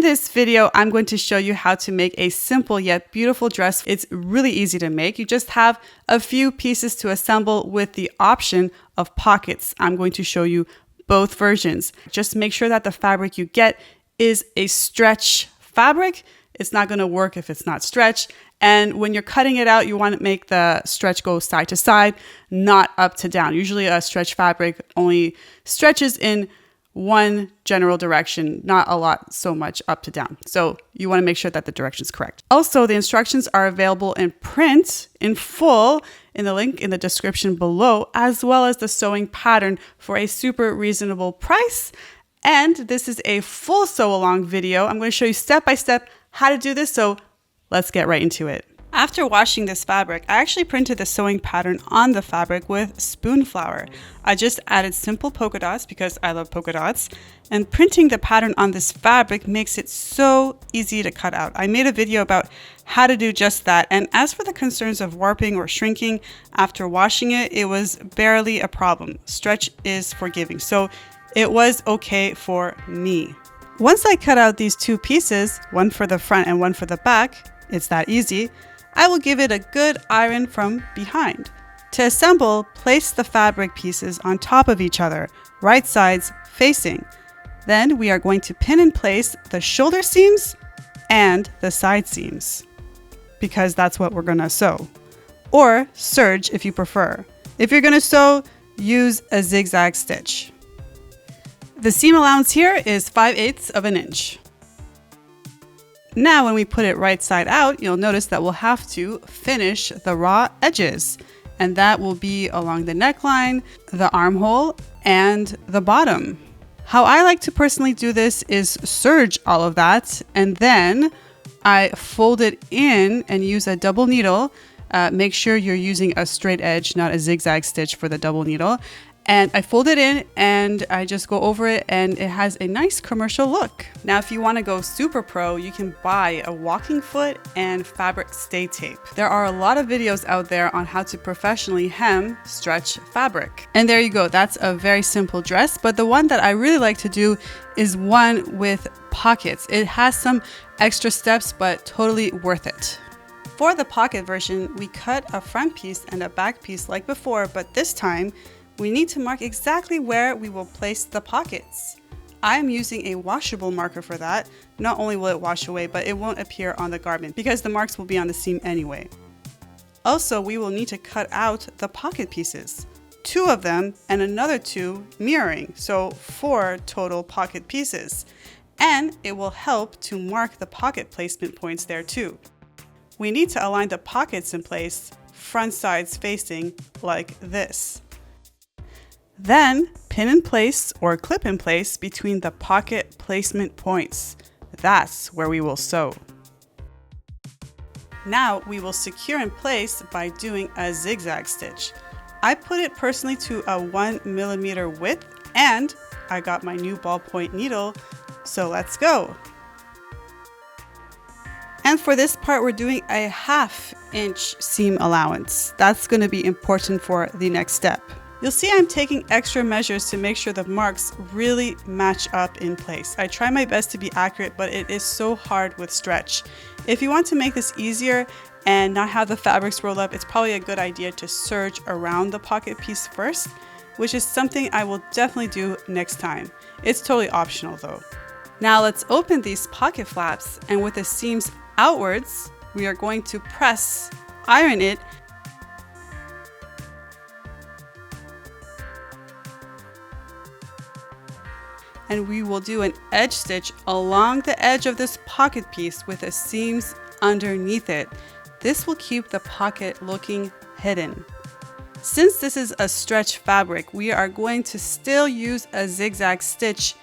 this video, I'm going to show you how to make a simple yet beautiful dress. It's really easy to make. You just have a few pieces to assemble with the option of pockets. I'm going to show you both versions. Just make sure that the fabric you get is a stretch fabric. It's not going to work if it's not stretched. And when you're cutting it out, you want to make the stretch go side to side, not up to down. Usually a stretch fabric only stretches in one general direction, not a lot so much up to down. So you want to make sure that the direction is correct. Also, the instructions are available in print in full in the link in the description below, as well as the sewing pattern for a super reasonable price. And this is a full sew along video. I'm going to show you step by step how to do this. So let's get right into it. After washing this fabric, I actually printed the sewing pattern on the fabric with Spoonflower. I just added simple polka dots because I love polka dots, and printing the pattern on this fabric makes it so easy to cut out. I made a video about how to do just that, and as for the concerns of warping or shrinking after washing it, it was barely a problem. Stretch is forgiving, so it was okay for me. Once I cut out these two pieces, one for the front and one for the back, it's that easy, I will give it a good iron from behind. To assemble, place the fabric pieces on top of each other, right sides facing. Then we are going to pin in place the shoulder seams and the side seams, because that's what we're going to sew. Or serge if you prefer. If you're going to sew, use a zigzag stitch. The seam allowance here is 5/8 of an inch. Now, when we put it right side out, you'll notice that we'll have to finish the raw edges, and that will be along the neckline, the armhole, and the bottom. How I like to personally do this is serge all of that, and then I fold it in and use a double needle. Make sure you're using a straight edge, not a zigzag stitch for the double needle. And I fold it in and I just go over it, and it has a nice commercial look. Now, if you want to go super pro, you can buy a walking foot and fabric stay tape. There are a lot of videos out there on how to professionally hem stretch fabric. And there you go. That's a very simple dress. But the one that I really like to do is one with pockets. It has some extra steps, but totally worth it. For the pocket version, we cut a front piece and a back piece like before, but this time, we need to mark exactly where we will place the pockets. I am using a washable marker for that. Not only will it wash away, but it won't appear on the garment because the marks will be on the seam anyway. Also, we will need to cut out the pocket pieces, 2 of them and another 2 mirroring, so 4 total pocket pieces. And it will help to mark the pocket placement points there too. We need to align the pockets in place, front sides facing like this. Then pin in place or clip in place between the pocket placement points. That's where we will sew. Now we will secure in place by doing a zigzag stitch. I put it personally to a 1 millimeter width, and I got my new ballpoint needle, so let's go. And for this part, we're doing a 1/2 inch seam allowance. That's going to be important for the next step. You'll see I'm taking extra measures to make sure the marks really match up in place. I try my best to be accurate, but it is so hard with stretch. If you want to make this easier and not have the fabrics roll up, it's probably a good idea to serge around the pocket piece first, which is something I will definitely do next time. It's totally optional though. Now let's open these pocket flaps, and with the seams outwards, we are going to press iron it. And we will do an edge stitch along the edge of this pocket piece with the seams underneath it. This will keep the pocket looking hidden. Since this is a stretch fabric, we are going to still use a zigzag stitch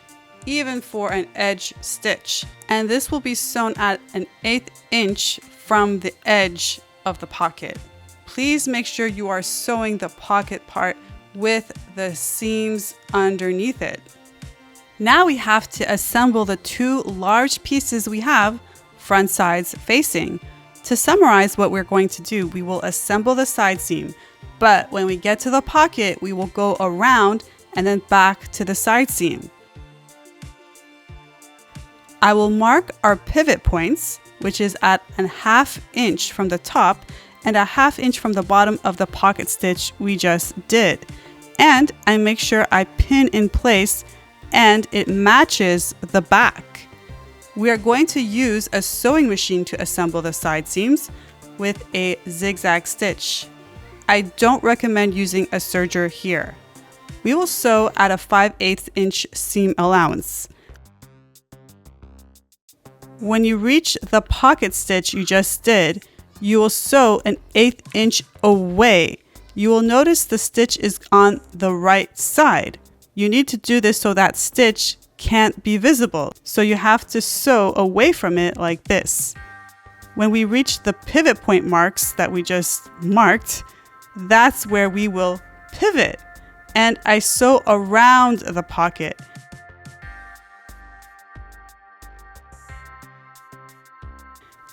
even for an edge stitch. And this will be sewn at an 1/8 inch from the edge of the pocket. Please make sure you are sewing the pocket part with the seams underneath it. Now we have to assemble the 2 large pieces we have, front sides facing. To summarize what we're going to do, we will assemble the side seam, but when we get to the pocket, we will go around and then back to the side seam. I will mark our pivot points, which is at a 1/2 inch from the top and a 1/2 inch from the bottom of the pocket stitch we just did. And I make sure I pin in place and it matches the back. We are going to use a sewing machine to assemble the side seams with a zigzag stitch. I don't recommend using a serger here. We will sew at a 5/8 inch seam allowance. When you reach the pocket stitch you just did, you will sew an 1/8 inch away. You will notice the stitch is on the right side. You need to do this so that stitch can't be visible. So you have to sew away from it like this. When we reach the pivot point marks that we just marked, that's where we will pivot. And I sew around the pocket.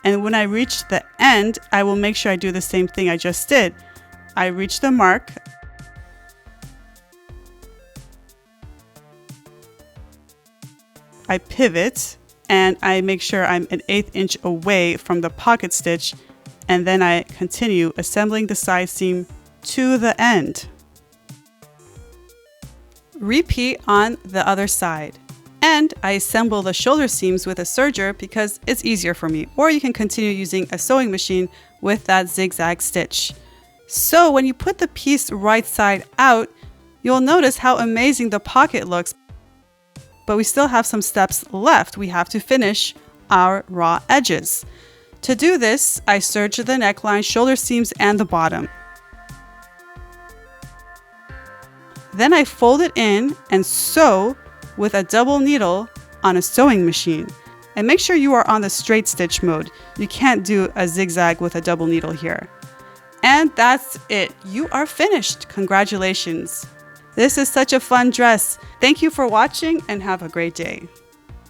And when I reach the end, I will make sure I do the same thing I just did. I reach the mark. I pivot and I make sure I'm an 1/8 inch away from the pocket stitch, and then I continue assembling the side seam to the end. Repeat on the other side. And I assemble the shoulder seams with a serger because it's easier for me, or you can continue using a sewing machine with that zigzag stitch. So when you put the piece right side out, you'll notice how amazing the pocket looks. But we still have some steps left. We have to finish our raw edges. To do this, I serge the neckline, shoulder seams, and the bottom. Then I fold it in and sew with a double needle on a sewing machine. And make sure you are on the straight stitch mode. You can't do a zigzag with a double needle here. And that's it. You are finished. Congratulations. This is such a fun dress. Thank you for watching and have a great day.